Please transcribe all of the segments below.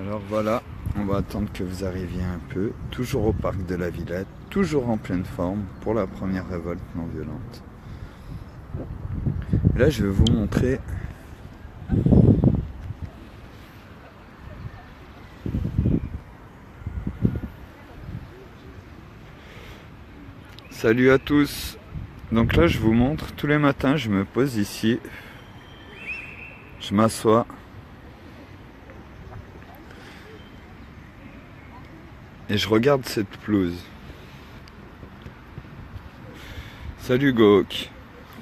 Alors voilà, on va attendre que vous arriviez un peu, toujours au parc de la Villette, toujours en pleine forme pour la première révolte non violente. Et là je vais vous montrer salut à tous. Donc là je vous montre, tous les matins je me pose ici, je m'assois et je regarde cette pelouse. Salut Gok,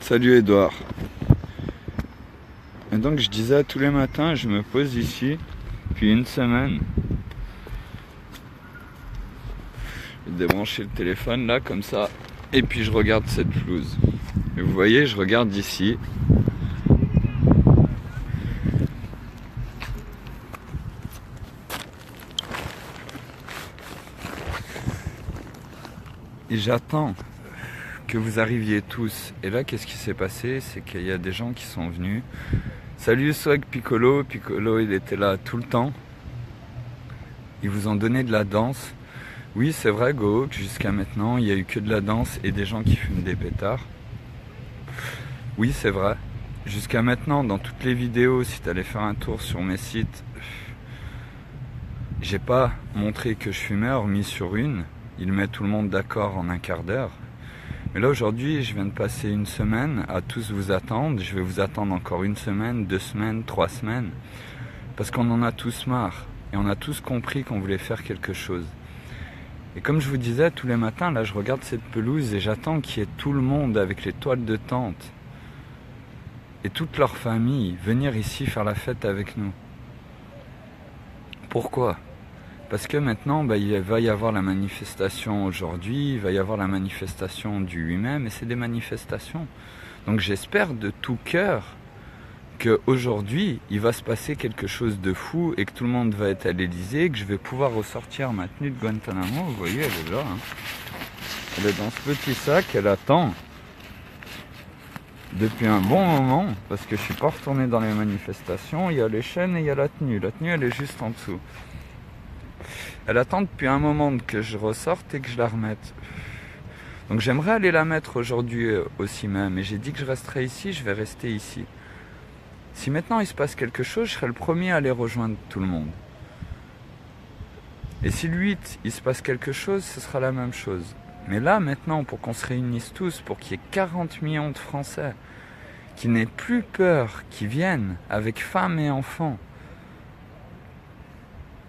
salut Edouard. Et donc je disais, tous les matins je me pose ici, puis une semaine. Je vais débrancher le téléphone là comme ça, et puis je regarde cette pelouse. Et vous voyez, je regarde ici. Et j'attends que vous arriviez tous. Et là, qu'est-ce qui s'est passé? C'est qu'il y a des gens qui sont venus. Salut Swag Piccolo. Piccolo, il était là tout le temps. Ils vous ont donné de la danse. Oui, c'est vrai, Go, que jusqu'à maintenant, il n'y a eu que de la danse et des gens qui fument des pétards. Oui, c'est vrai. Jusqu'à maintenant, dans toutes les vidéos, si tu allais faire un tour sur mes sites, j'ai pas montré que je fumais, hormis sur une. Il met tout le monde d'accord en un quart d'heure. Mais là aujourd'hui, je viens de passer une semaine à tous vous attendre. Je vais vous attendre encore une semaine, 2 semaines, 3 semaines. Parce qu'on en a tous marre. Et on a tous compris qu'on voulait faire quelque chose. Et comme je vous disais, tous les matins, là je regarde cette pelouse et j'attends qu'il y ait tout le monde avec les toiles de tente. Et toute leur famille venir ici faire la fête avec nous. Pourquoi ? Parce que maintenant, il va y avoir la manifestation aujourd'hui, il va y avoir la manifestation du 8 mai, mais c'est des manifestations. Donc j'espère de tout cœur qu'aujourd'hui, il va se passer quelque chose de fou et que tout le monde va être à l'Elysée, que je vais pouvoir ressortir ma tenue de Guantanamo. Vous voyez, elle est là. Elle est dans ce petit sac, elle attend depuis un bon moment, parce que je suis pas retourné dans les manifestations. Il y a les chaînes et il y a la tenue. La tenue, elle est juste en dessous. Elle attend depuis un moment que je ressorte et que je la remette. Donc j'aimerais aller la mettre aujourd'hui aussi même. Et j'ai dit que je resterais ici, je vais rester ici. Si maintenant il se passe quelque chose, je serai le premier à aller rejoindre tout le monde. Et si le 8, il se passe quelque chose, ce sera la même chose. Mais là, maintenant, pour qu'on se réunisse tous, pour qu'il y ait 40 millions de Français qui n'aient plus peur, qui viennent avec femmes et enfants,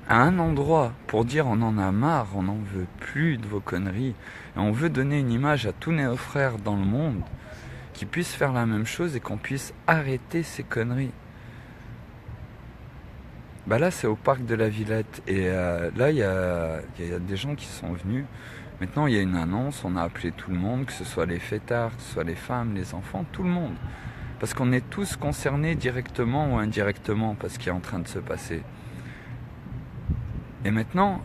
à un endroit pour dire on en a marre, on n'en veut plus de vos conneries, et on veut donner une image à tous nos frères dans le monde qui puissent faire la même chose et qu'on puisse arrêter ces conneries. Là c'est au parc de la Villette et là il y a des gens qui sont venus. Maintenant il y a une annonce, on a appelé tout le monde, que ce soit les fêtards, que ce soit les femmes, les enfants, tout le monde. Parce qu'on est tous concernés directement ou indirectement par ce qui est en train de se passer. Et maintenant,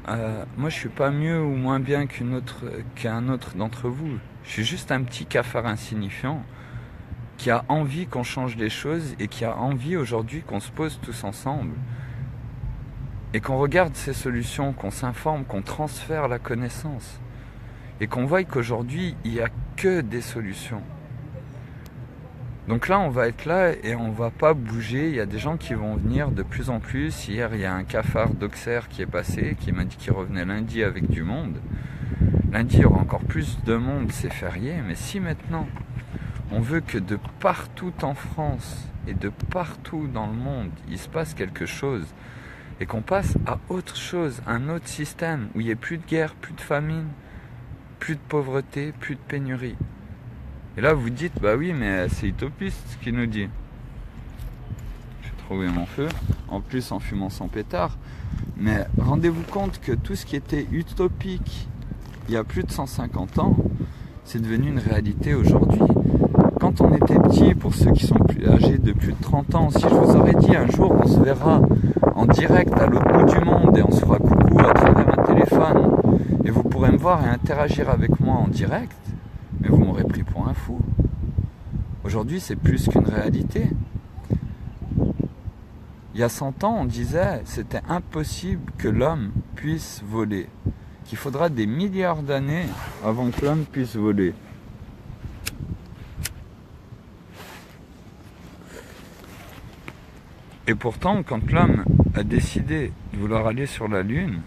moi je suis pas mieux ou moins bien qu'un autre d'entre vous. Je suis juste un petit cafard insignifiant qui a envie qu'on change les choses et qui a envie aujourd'hui qu'on se pose tous ensemble et qu'on regarde ces solutions, qu'on s'informe, qu'on transfère la connaissance et qu'on voie qu'aujourd'hui il n'y a que des solutions. Donc là, on va être là et on va pas bouger. Il y a des gens qui vont venir de plus en plus. Hier, il y a un cafard d'Auxerre qui est passé, qui m'a dit qu'il revenait lundi avec du monde. Lundi, il y aura encore plus de monde, c'est férié. Mais si maintenant, on veut que de partout en France et de partout dans le monde, il se passe quelque chose et qu'on passe à autre chose, un autre système où il n'y ait plus de guerre, plus de famine, plus de pauvreté, plus de pénurie. Et là vous dites, oui mais c'est utopiste ce qu'il nous dit. J'ai trouvé mon feu, en plus en fumant sans pétard. Mais rendez-vous compte que tout ce qui était utopique il y a plus de 150 ans, c'est devenu une réalité aujourd'hui. Quand on était petit, pour ceux qui sont plus âgés de plus de 30 ans, si je vous aurais dit un jour on se verra en direct à l'autre bout du monde et on se fera coucou à travers un téléphone et vous pourrez me voir et interagir avec moi en direct, mais vous m'aurez pris pour un fou. Aujourd'hui, c'est plus qu'une réalité. Il y a 100 ans, on disait que c'était impossible que l'homme puisse voler, qu'il faudra des milliards d'années avant que l'homme puisse voler. Et pourtant, quand l'homme a décidé de vouloir aller sur la Lune,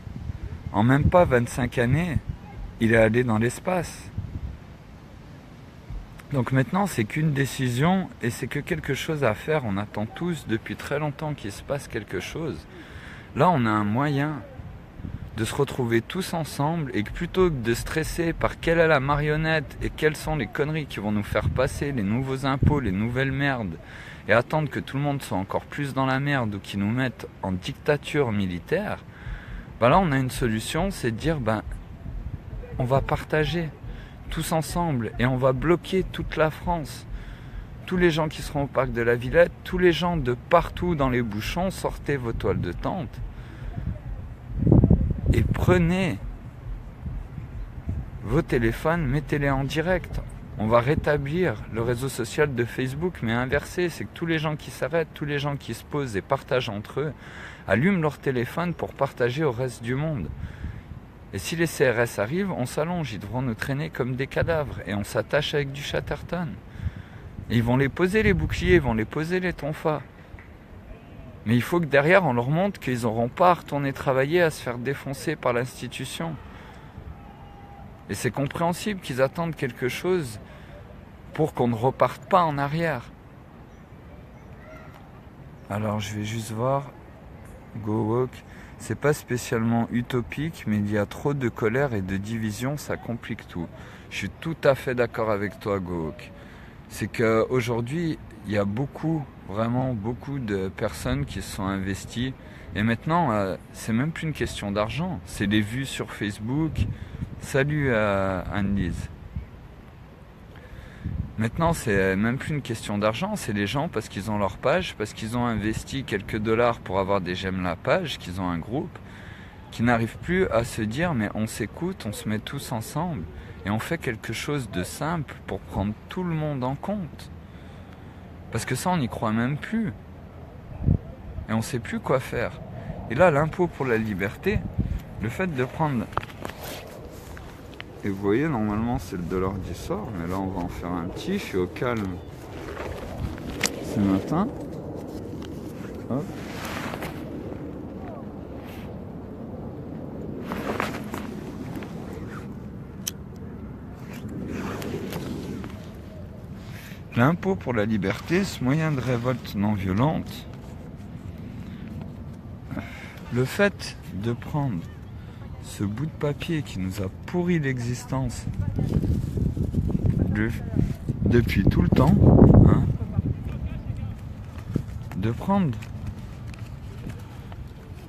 en même pas 25 années, il est allé dans l'espace. Donc maintenant, c'est qu'une décision et c'est que quelque chose à faire. On attend tous depuis très longtemps qu'il se passe quelque chose. Là, on a un moyen de se retrouver tous ensemble et que plutôt que de stresser par quelle est la marionnette et quelles sont les conneries qui vont nous faire passer, les nouveaux impôts, les nouvelles merdes, et attendre que tout le monde soit encore plus dans la merde ou qu'ils nous mettent en dictature militaire, ben là on a une solution, c'est de dire on va partager tous ensemble et on va bloquer toute la France. Tous les gens qui seront au parc de la Villette, tous les gens de partout dans les bouchons, sortez vos toiles de tente et prenez vos téléphones, mettez-les en direct. On va rétablir le réseau social de Facebook, mais inversé, c'est que tous les gens qui s'arrêtent, tous les gens qui se posent et partagent entre eux, allument leur téléphone pour partager au reste du monde. Et si les CRS arrivent, on s'allonge, ils devront nous traîner comme des cadavres, et on s'attache avec du Chatterton. Et ils vont les poser les boucliers, ils vont les poser les tonfas. Mais il faut que derrière, on leur montre qu'ils n'auront pas à retourner travailler, à se faire défoncer par l'institution. Et c'est compréhensible qu'ils attendent quelque chose pour qu'on ne reparte pas en arrière. Alors je vais juste voir, Go Woke, c'est pas spécialement utopique, mais il y a trop de colère et de division, ça complique tout. Je suis tout à fait d'accord avec toi, Go Woke. C'est qu'aujourd'hui, il y a vraiment beaucoup de personnes qui se sont investies. Et maintenant, c'est même plus une question d'argent, c'est les vues sur Facebook. Salut à Anne-Lise. Maintenant, c'est même plus une question d'argent, c'est les gens parce qu'ils ont leur page, parce qu'ils ont investi quelques dollars pour avoir des j'aime la page, qu'ils ont un groupe, qui n'arrivent plus à se dire mais on s'écoute, on se met tous ensemble et on fait quelque chose de simple pour prendre tout le monde en compte. Parce que ça, on n'y croit même plus. Et on ne sait plus quoi faire. Et là, l'impôt pour la liberté, le fait de prendre... Et vous voyez, normalement, c'est le dollar qui sort, mais là, on va en faire un petit. Je suis au calme ce matin. Hop. L'impôt pour la liberté, ce moyen de révolte non violente, le fait de prendre ce bout de papier qui nous a pourri l'existence depuis tout le temps, hein, de prendre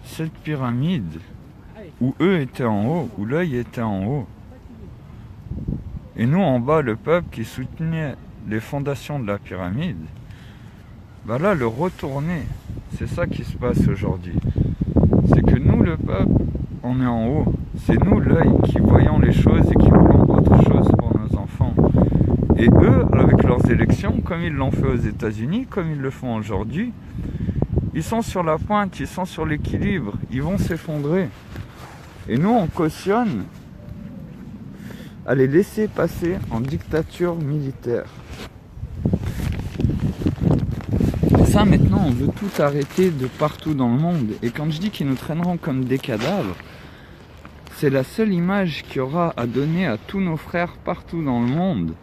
cette pyramide où eux étaient en haut, où l'œil était en haut, et nous en bas, le peuple qui soutenait les fondations de la pyramide, bah là, le retourner, c'est ça qui se passe aujourd'hui. C'est que nous, le peuple, on est en haut. C'est nous, l'œil, qui voyons les choses et qui voulons autre chose pour nos enfants. Et eux, avec leurs élections, comme ils l'ont fait aux États-Unis, comme ils le font aujourd'hui, ils sont sur la pointe, ils sont sur l'équilibre, ils vont s'effondrer. Et nous, on cautionne à les laisser passer en dictature militaire. Et ça, maintenant, on veut tout arrêter de partout dans le monde. Et quand je dis qu'ils nous traîneront comme des cadavres, c'est la seule image qu'il y aura à donner à tous nos frères partout dans le monde.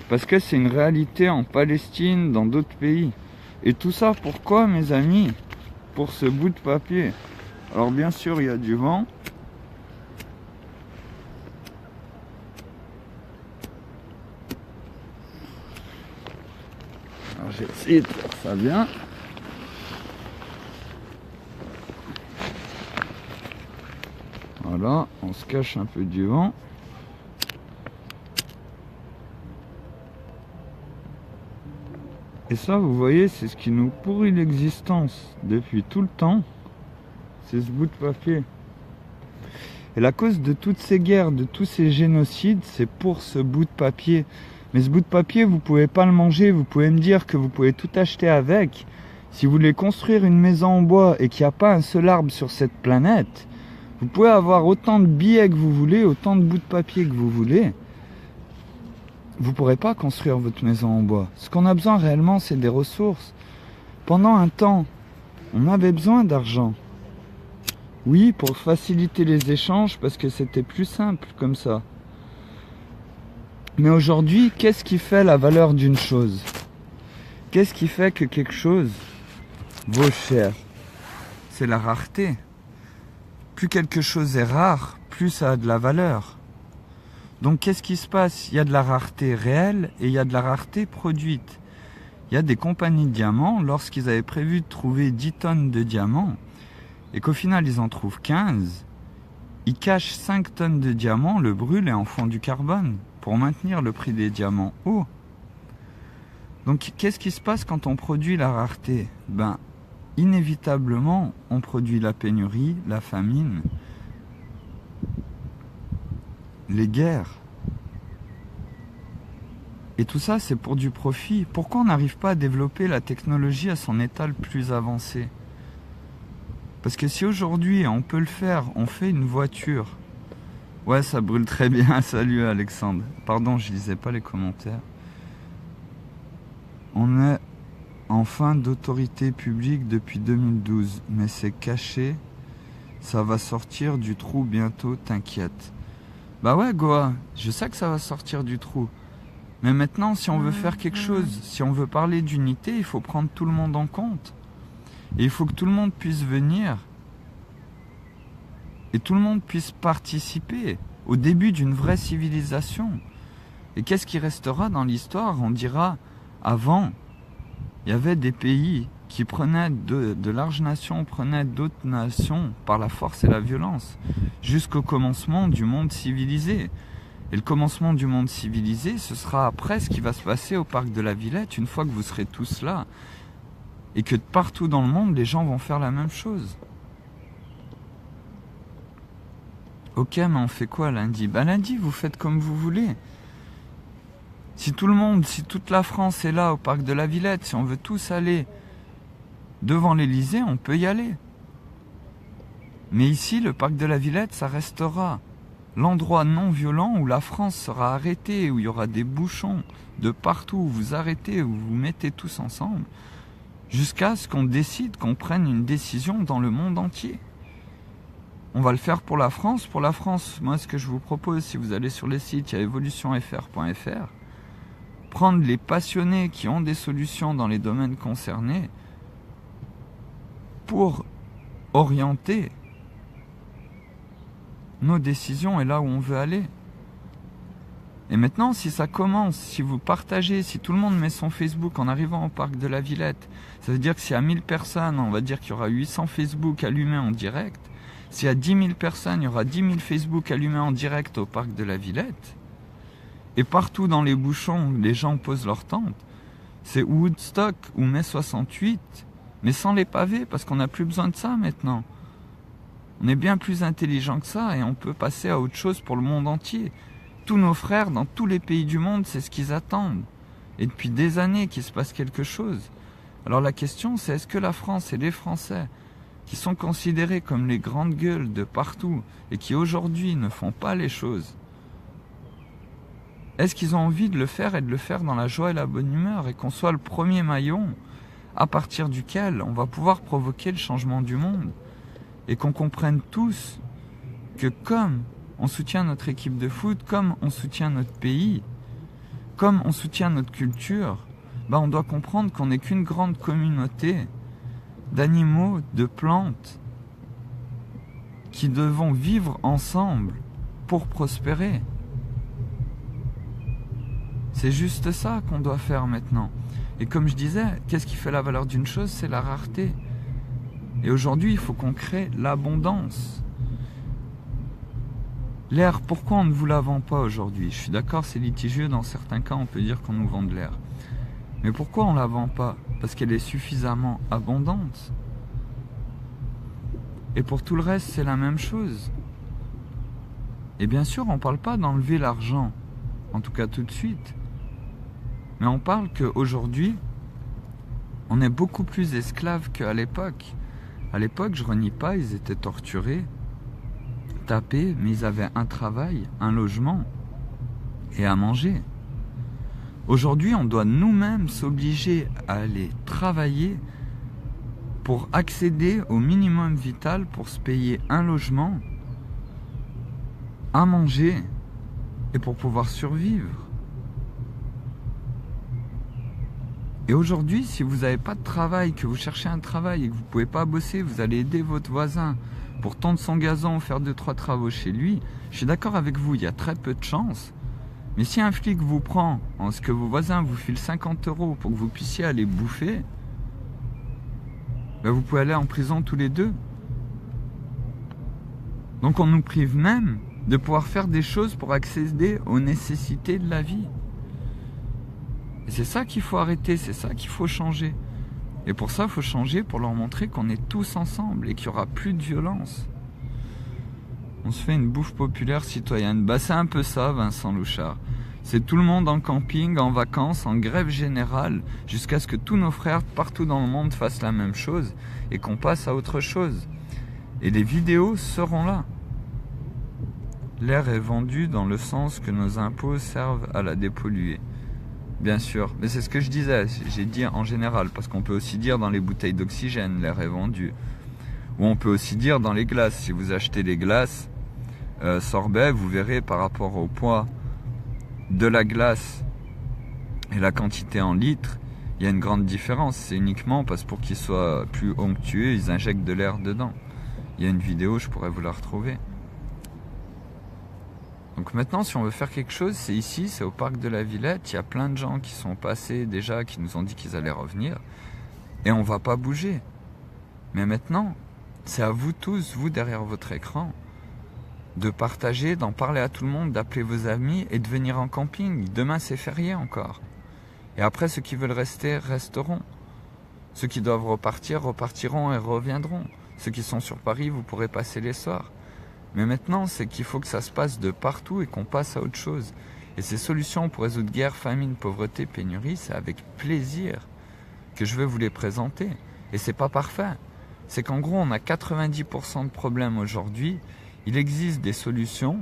Parce que c'est une réalité en Palestine, dans d'autres pays. Et tout ça, pourquoi, mes amis? Pour ce bout de papier. Alors bien sûr, il y a du vent. Alors j'ai essayé de faire ça bien. Voilà, on se cache un peu du vent. Et ça, vous voyez, c'est ce qui nous pourrit l'existence depuis tout le temps. C'est ce bout de papier. Et la cause de toutes ces guerres, de tous ces génocides, c'est pour ce bout de papier. Mais ce bout de papier, vous pouvez pas le manger. Vous pouvez me dire que vous pouvez tout acheter avec. Si vous voulez construire une maison en bois et qu'il n'y a pas un seul arbre sur cette planète, vous pouvez avoir autant de billets que vous voulez, autant de bouts de papier que vous voulez. Vous ne pourrez pas construire votre maison en bois. Ce qu'on a besoin réellement, c'est des ressources. Pendant un temps, on avait besoin d'argent. Oui, pour faciliter les échanges, parce que c'était plus simple comme ça. Mais aujourd'hui, qu'est-ce qui fait la valeur d'une chose? Qu'est-ce qui fait que quelque chose vaut cher? C'est la rareté. Plus quelque chose est rare, plus ça a de la valeur. Donc qu'est-ce qui se passe? Il y a de la rareté réelle et il y a de la rareté produite. Il y a des compagnies de diamants, lorsqu'ils avaient prévu de trouver 10 tonnes de diamants, et qu'au final ils en trouvent 15, ils cachent 5 tonnes de diamants, le brûlent et en font du carbone, pour maintenir le prix des diamants haut. Donc qu'est-ce qui se passe quand on produit la rareté? Ben, inévitablement, on produit la pénurie, la famine, les guerres. Et tout ça, c'est pour du profit. Pourquoi on n'arrive pas à développer la technologie à son état le plus avancé? Parce que si aujourd'hui, on peut le faire, on fait une voiture. Ouais, ça brûle très bien. Salut Alexandre. Pardon, je lisais pas les commentaires. On est en fin d'autorité publique depuis 2012, mais c'est caché. Ça va sortir du trou bientôt, t'inquiète. Bah ouais, Goa, je sais que ça va sortir du trou. Mais maintenant, si on veut faire quelque chose, si on veut parler d'unité, il faut prendre tout le monde en compte. Et il faut que tout le monde puisse venir. Et tout le monde puisse participer au début d'une vraie civilisation. Et qu'est-ce qui restera dans l'histoire? On dira, avant, il y avait des pays qui prenaient de larges nations, prenaient d'autres nations par la force et la violence, jusqu'au commencement du monde civilisé. Et le commencement du monde civilisé, ce sera après ce qui va se passer au parc de la Villette, une fois que vous serez tous là. Et que partout dans le monde, les gens vont faire la même chose. Ok, mais on fait quoi lundi? Ben lundi, vous faites comme vous voulez. Si tout le monde, si toute la France est là au parc de la Villette, si on veut tous aller devant l'Élysée, on peut y aller. Mais ici, le parc de la Villette, ça restera l'endroit non violent où la France sera arrêtée, où il y aura des bouchons de partout, où vous arrêtez, où vous vous mettez tous ensemble, jusqu'à ce qu'on décide, qu'on prenne une décision dans le monde entier. On va le faire pour la France. Pour la France, moi, ce que je vous propose, si vous allez sur les sites, il y a evolutionfr.fr, prendre les passionnés qui ont des solutions dans les domaines concernés pour orienter nos décisions et là où on veut aller. Et maintenant, si ça commence, si vous partagez, si tout le monde met son Facebook en arrivant au parc de la Villette, ça veut dire que s'il y a 1000 personnes, on va dire qu'il y aura 800 Facebook allumés en direct. S'il y a 10 000 personnes, il y aura 10 000 Facebook allumés en direct au parc de la Villette. Et partout dans les bouchons, les gens posent leur tente. C'est Woodstock ou mai 68, mais sans les pavés, parce qu'on n'a plus besoin de ça maintenant. On est bien plus intelligent que ça et on peut passer à autre chose pour le monde entier. Tous nos frères dans tous les pays du monde, c'est ce qu'ils attendent. Et depuis des années qu'il se passe quelque chose. Alors la question, c'est est-ce que la France et les Français, qui sont considérés comme les grandes gueules de partout et qui aujourd'hui ne font pas les choses, est-ce qu'ils ont envie de le faire et de le faire dans la joie et la bonne humeur et qu'on soit le premier maillon à partir duquel on va pouvoir provoquer le changement du monde et qu'on comprenne tous que comme on soutient notre équipe de foot, comme on soutient notre pays, comme on soutient notre culture, on doit comprendre qu'on n'est qu'une grande communauté d'animaux, de plantes qui devons vivre ensemble pour prospérer. C'est juste ça qu'on doit faire maintenant. Et comme je disais, qu'est-ce qui fait la valeur d'une chose? C'est la rareté. Et aujourd'hui, il faut qu'on crée l'abondance. L'air, pourquoi on ne vous la vend pas aujourd'hui? Je suis d'accord, c'est litigieux, dans certains cas, on peut dire qu'on nous vend de l'air. Mais pourquoi on ne la vend pas? Parce qu'elle est suffisamment abondante. Et pour tout le reste, c'est la même chose. Et bien sûr, on ne parle pas d'enlever l'argent, en tout cas tout de suite. Mais on parle qu'aujourd'hui, On est beaucoup plus esclaves qu'à l'époque. À l'époque, je renie pas, ils étaient torturés, tapés, mais ils avaient un travail, un logement et à manger. Aujourd'hui, on doit nous-mêmes s'obliger à aller travailler pour accéder au minimum vital pour se payer un logement, à manger et pour pouvoir survivre. Et aujourd'hui, si vous n'avez pas de travail, que vous cherchez un travail et que vous ne pouvez pas bosser, vous allez aider votre voisin pour tondre son gazon, faire 2-3 travaux chez lui, je suis d'accord avec vous, il y a très peu de chance. Mais si un flic vous prend en ce que vos voisins vous filent 50 € pour que vous puissiez aller bouffer, ben vous pouvez aller en prison tous les deux. Donc on nous prive même de pouvoir faire des choses pour accéder aux nécessités de la vie. Et c'est ça qu'il faut arrêter, c'est ça qu'il faut changer. Et pour ça, il faut changer pour leur montrer qu'on est tous ensemble et qu'il n'y aura plus de violence. On se fait une bouffe populaire citoyenne. Bah, c'est un peu ça, Vincent Louchard. C'est tout le monde en camping, en vacances, en grève générale, jusqu'à ce que tous nos frères partout dans le monde fassent la même chose et qu'on passe à autre chose. Et les vidéos seront là. L'air est vendu dans le sens que nos impôts servent à la dépolluer. Bien sûr, mais c'est ce que je disais, j'ai dit en général, parce qu'on peut aussi dire dans les bouteilles d'oxygène, l'air est vendu. Ou on peut aussi dire dans les glaces, si vous achetez les glaces, sorbet, vous verrez par rapport au poids de la glace et la quantité en litres, il y a une grande différence. C'est uniquement parce que pour qu'il soit plus onctueux, ils injectent de l'air dedans. Il y a une vidéo, je pourrais vous la retrouver. Donc maintenant, si on veut faire quelque chose, c'est ici, c'est au parc de la Villette. Il y a plein de gens qui sont passés déjà, qui nous ont dit qu'ils allaient revenir. Et on va pas bouger. Mais maintenant, c'est à vous tous, vous derrière votre écran, de partager, d'en parler à tout le monde, d'appeler vos amis et de venir en camping. Demain, c'est férié encore. Et après, ceux qui veulent rester, resteront. Ceux qui doivent repartir, repartiront et reviendront. Ceux qui sont sur Paris, vous pourrez passer les soirs. Mais maintenant, c'est qu'il faut que ça se passe de partout et qu'on passe à autre chose. Et ces solutions pour résoudre guerre, famine, pauvreté, pénurie, c'est avec plaisir que je vais vous les présenter. Et c'est pas parfait. C'est qu'en gros, on a 90% de problèmes aujourd'hui. Il existe des solutions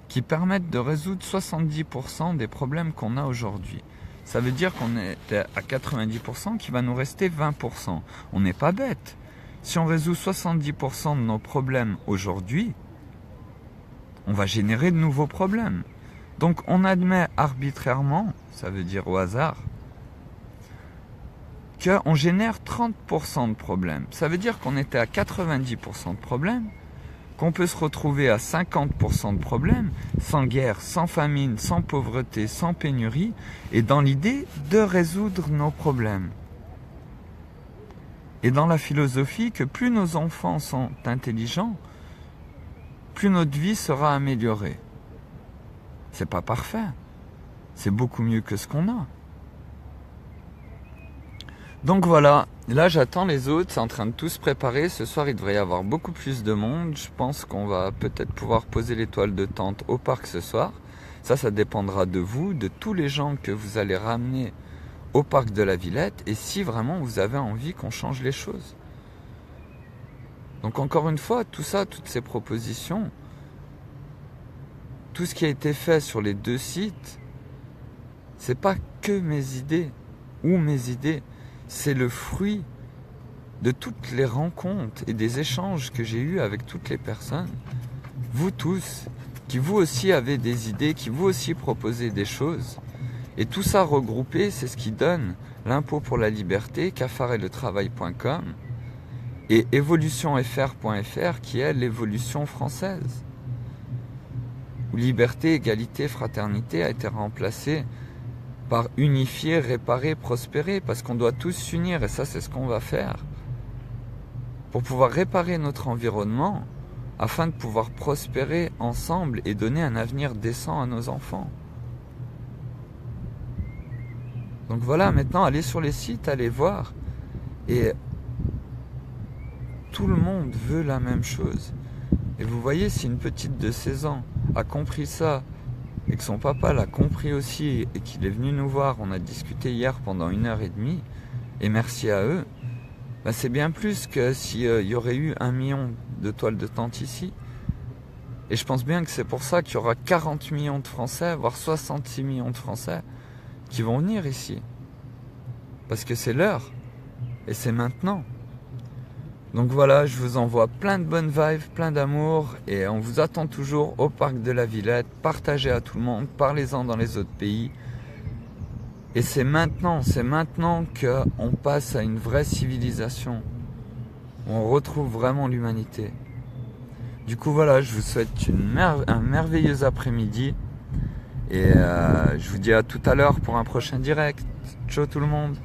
qui permettent de résoudre 70% des problèmes qu'on a aujourd'hui. Ça veut dire qu'on est à 90%, qu'il va nous rester 20%. On n'est pas bête. Si on résout 70% de nos problèmes aujourd'hui, on va générer de nouveaux problèmes. Donc on admet arbitrairement, ça veut dire au hasard, qu'on génère 30% de problèmes. Ça veut dire qu'on était à 90% de problèmes, qu'on peut se retrouver à 50% de problèmes, sans guerre, sans famine, sans pauvreté, sans pénurie, et dans l'idée de résoudre nos problèmes. Et dans la philosophie que plus nos enfants sont intelligents, plus notre vie sera améliorée. C'est pas parfait. C'est beaucoup mieux que ce qu'on a. Donc voilà, là j'attends les autres, c'est en train de tout se préparer. Ce soir il devrait y avoir beaucoup plus de monde. Je pense qu'on va peut-être pouvoir poser les toiles de tente au parc ce soir. Ça dépendra de vous, de tous les gens que vous allez ramener au parc de la Villette, et si vraiment vous avez envie qu'on change les choses. Donc encore une fois, tout ça, toutes ces propositions, tout ce qui a été fait sur les deux sites, c'est pas que mes idées, ou mes idées, c'est le fruit de toutes les rencontres et des échanges que j'ai eus avec toutes les personnes, vous tous, qui vous aussi avez des idées, qui vous aussi proposez des choses. Et tout ça regroupé, c'est ce qui donne l'impôt pour la liberté, cafardelettravail.com et évolutionfr.fr qui est l'évolution française. Où liberté, égalité, fraternité a été remplacée par unifier, réparer, prospérer, parce qu'on doit tous s'unir, et ça c'est ce qu'on va faire, pour pouvoir réparer notre environnement, afin de pouvoir prospérer ensemble et donner un avenir décent à nos enfants. Donc voilà, maintenant, allez sur les sites, allez voir. Et tout le monde veut la même chose. Et vous voyez, si une petite de 16 ans a compris ça, et que son papa l'a compris aussi, et qu'il est venu nous voir, on a discuté hier pendant 1h30, et merci à eux, bah c'est bien plus que s'il y aurait eu 1 million de toiles de tente ici. Et je pense bien que c'est pour ça qu'il y aura 40 millions de Français, voire 66 millions de Français qui vont venir ici. Parce que c'est l'heure. Et c'est maintenant. Donc voilà, je vous envoie plein de bonnes vibes, plein d'amour. Et on vous attend toujours au parc de la Villette. Partagez à tout le monde, parlez-en dans les autres pays. Et c'est maintenant qu'on passe à une vraie civilisation. Où on retrouve vraiment l'humanité. Du coup voilà, je vous souhaite un merveilleux après-midi. Et je vous dis à tout à l'heure pour un prochain direct. Ciao tout le monde.